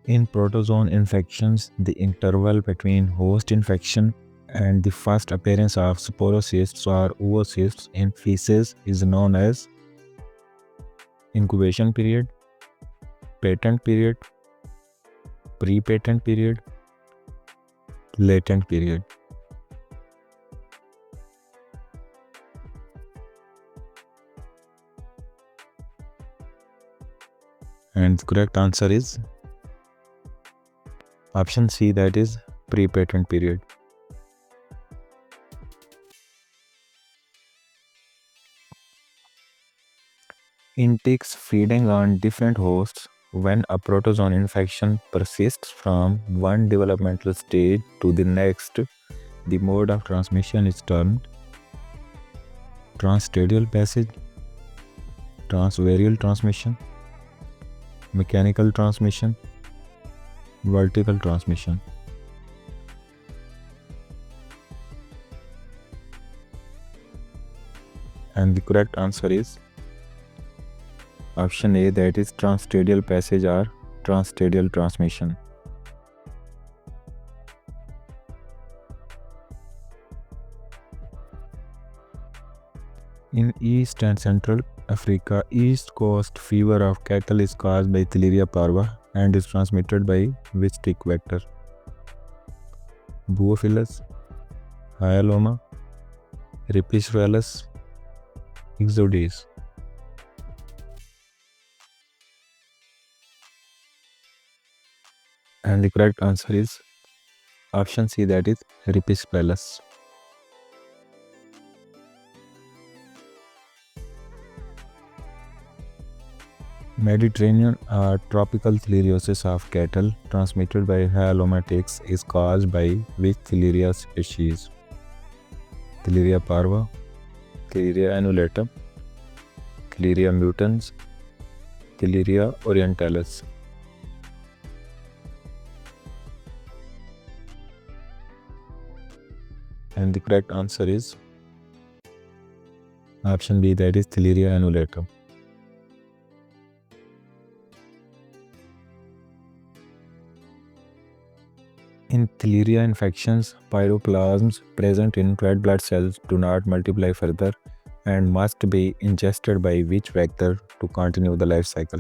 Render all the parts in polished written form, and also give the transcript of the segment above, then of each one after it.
In protozoan infections, the interval between host infection and the first appearance of sporocysts or oocysts in feces is known as incubation period, patent period, pre-patent period, latent period. And the correct answer is option C, that is pre-patent period. In ticks feeding on different hosts, when a protozoan infection persists from one developmental stage to the next, the mode of transmission is termed transstadial passage, transvarial transmission, mechanical transmission, vertical transmission. And the correct answer is option A, that is transstadial passage or transstadial transmission. In East and Central Africa, East Coast fever of cattle is caused by Theileria parva and is transmitted by which tick vector? Boophilus, Hyaloma, Rhipis Ixodes. And the correct answer is option C, that is Rhipis. Mediterranean or tropical theileriosis of cattle transmitted by Hyaloma ticks is caused by which Theileria species? Theileria parva, Theileria annulatum, Theileria mutans, Theileria orientalis. And the correct answer is option B, that is Theileria annulatum. In Theileria infections, pyroplasms present in red blood cells do not multiply further and must be ingested by which vector to continue the life cycle?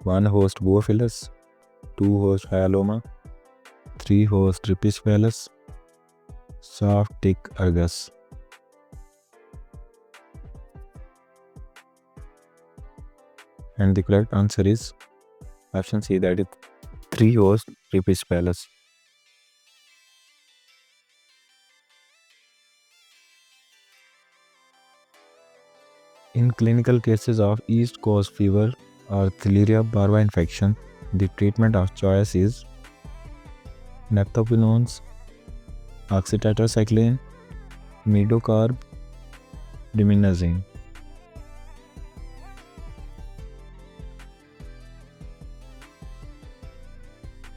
One host Boophilus, two host Hyaloma, three host Rhipis, soft tick Argus. And the correct answer is option C, that is three host Rhipis. In clinical cases of East Coast fever or Theileria parva infection, the treatment of choice is naphthoquinones, oxytetracycline, midocarb, diminazine.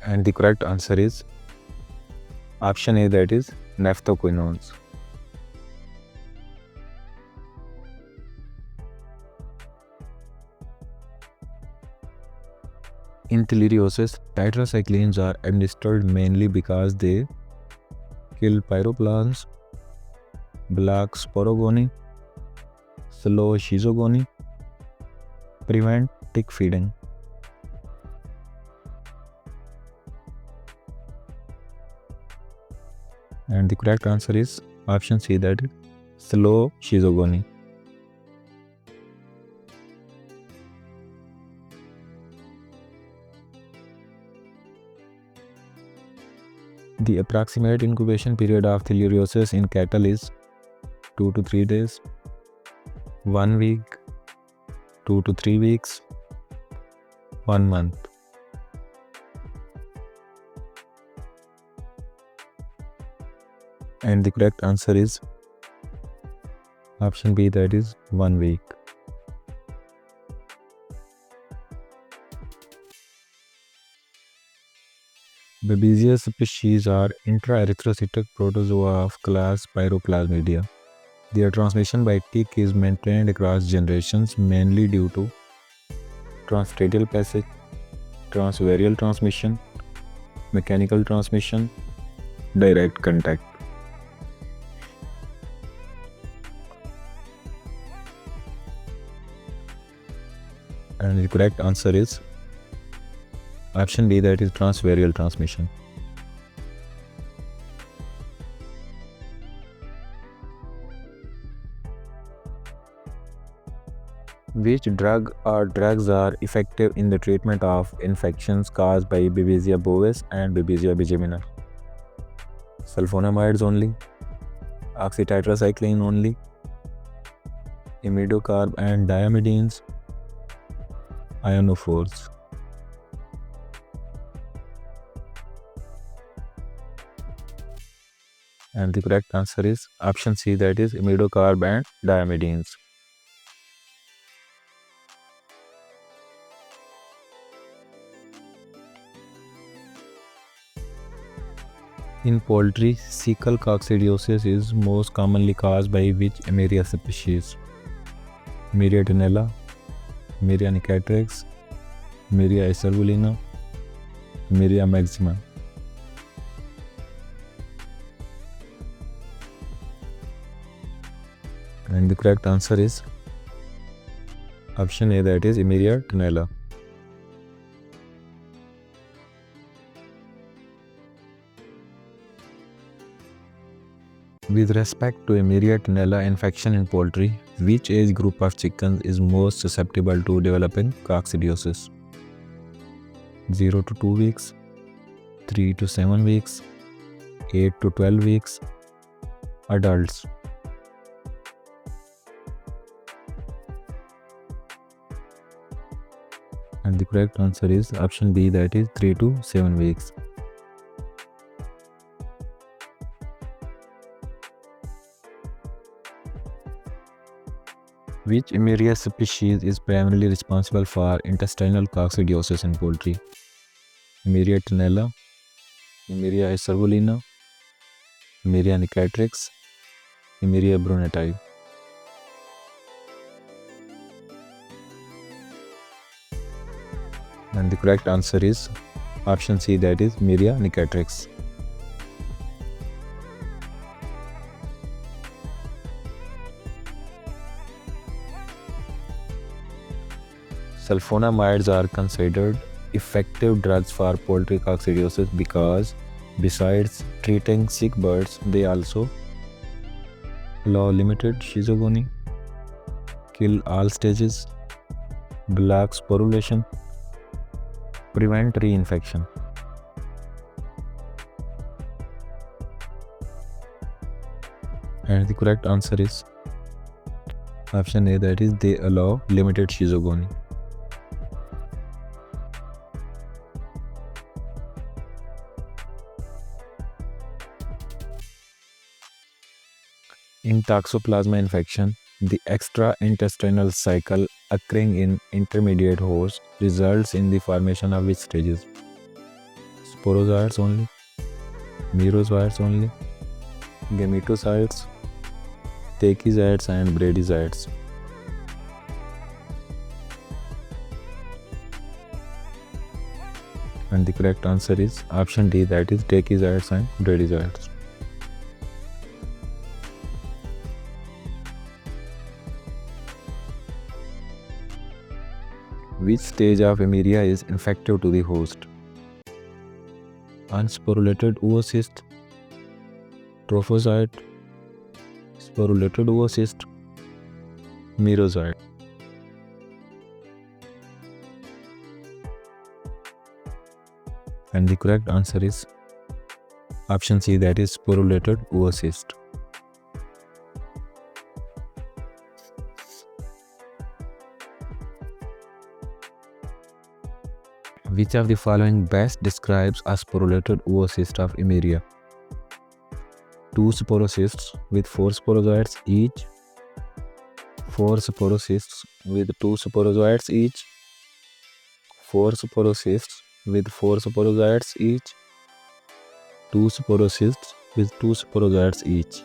And the correct answer is option A, that is naphthoquinones. In theileriosis, tetracyclines are administered mainly because they kill pyroplasms, block sporogony, slow schizogony, prevent tick feeding. And the correct answer is option C, that is slow schizogony. The approximate incubation period of theileriosis in cattle is 2 to 3 days, 1 week, 2 to 3 weeks, 1 month. And the correct answer is option B, that is 1 week. Babesia species are intraerythrocytic protozoa of class Pyroplasmidia. Their transmission by tick is maintained across generations mainly due to transstadial passage, transversal transmission, mechanical transmission, direct contact. And the correct answer is option B, that is transversal transmission. Which drug or drugs are effective in the treatment of infections caused by Babesia bovis and Babesia bigemina? Sulfonamides only, oxytetracycline only, imidocarb and diamidines, ionophores. And the correct answer is option C, that is imidocarb and diamidines. In poultry, cecal coccidiosis is most commonly caused by which Emeria species? Emeria tenella, Emeria nicatrix, Emeria acerulina, Emeria maxima. And the correct answer is option A, that is Emeria tenella. With respect to Emeria tenella infection in poultry, which age group of chickens is most susceptible to developing coccidiosis? 0 to 2 weeks, 3 to 7 weeks, 8 to 12 weeks, adults. And the correct answer is option B, that is 3 to 7 weeks. Which Emeria species is primarily responsible for intestinal coccidiosis in poultry? Emeria tenella, Emeria acerulina, Emeria nicatrix, Emeria bruneti. And the correct answer is option C, that is Emeria nicatrix. Sulfonamides are considered effective drugs for poultry coccidiosis because besides treating sick birds, they also allow limited schizogony, kill all stages, block sporulation, prevent reinfection. And the correct answer is option A, that is they allow limited schizogony. In Toxoplasma infection, the extra-intestinal cycle occurring in intermediate host results in the formation of which stages? Sporozoites only, merozoites only, gametocytes, tachyzoites and bradyzoites. And the correct answer is option D, that is tachyzoites and bradyzoites. Which stage of Emeria is infective to the host? Unsporulated oocyst, trophozoite, sporulated oocyst, merozoite. And the correct answer is option C, that is sporulated oocyst. Which of the following best describes a sporulated oocyst of Emeria? 2 sporocysts with 4 sporozoites each, 4 sporocysts with 2 sporozoites each, 4 sporocysts with 4 sporozoites each, 2 sporocysts with 2 sporozoites each.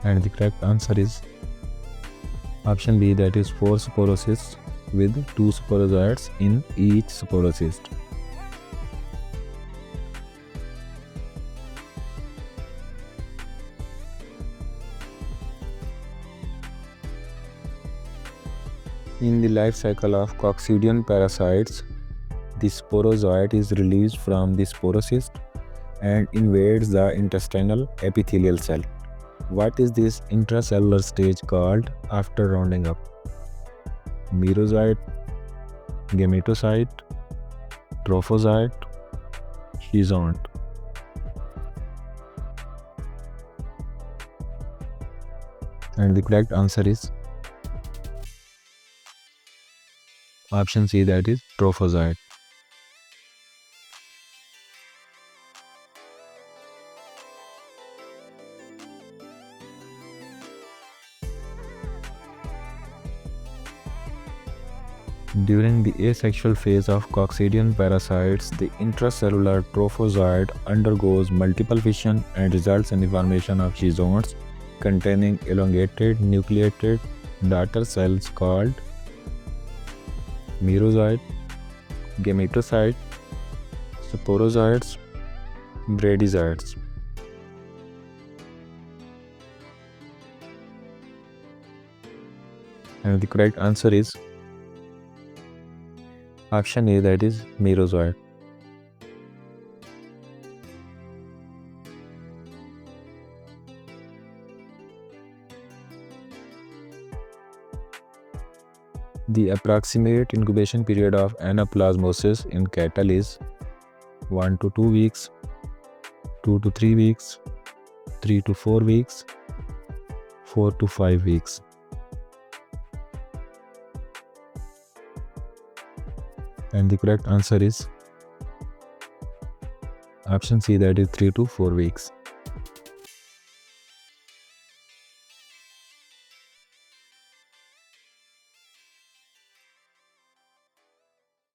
And the correct answer is Option B, that is 4 sporocysts with 2 sporozoites in each sporocyst. In the life cycle of coccidian parasites, the sporozoite is released from the sporocyst and invades the intestinal epithelial cell. What is this intracellular stage called after rounding up? Merozoite, gametocyte, trophozoite, schizont. And the correct answer is option C, that is trophozoite. During the asexual phase of coccidian parasites, the intracellular trophozoite undergoes multiple fission and results in the formation of schizonts containing elongated nucleated daughter cells called merozoite, gametocyte, sporozoites, bradyzoites. And the correct answer is option A, that is merozoite. The approximate incubation period of anaplasmosis in cattle is 1 to 2 weeks, 2 to 3 weeks, 3 to 4 weeks, 4 to 5 weeks. And the correct answer is option C, that is 3 to 4 weeks.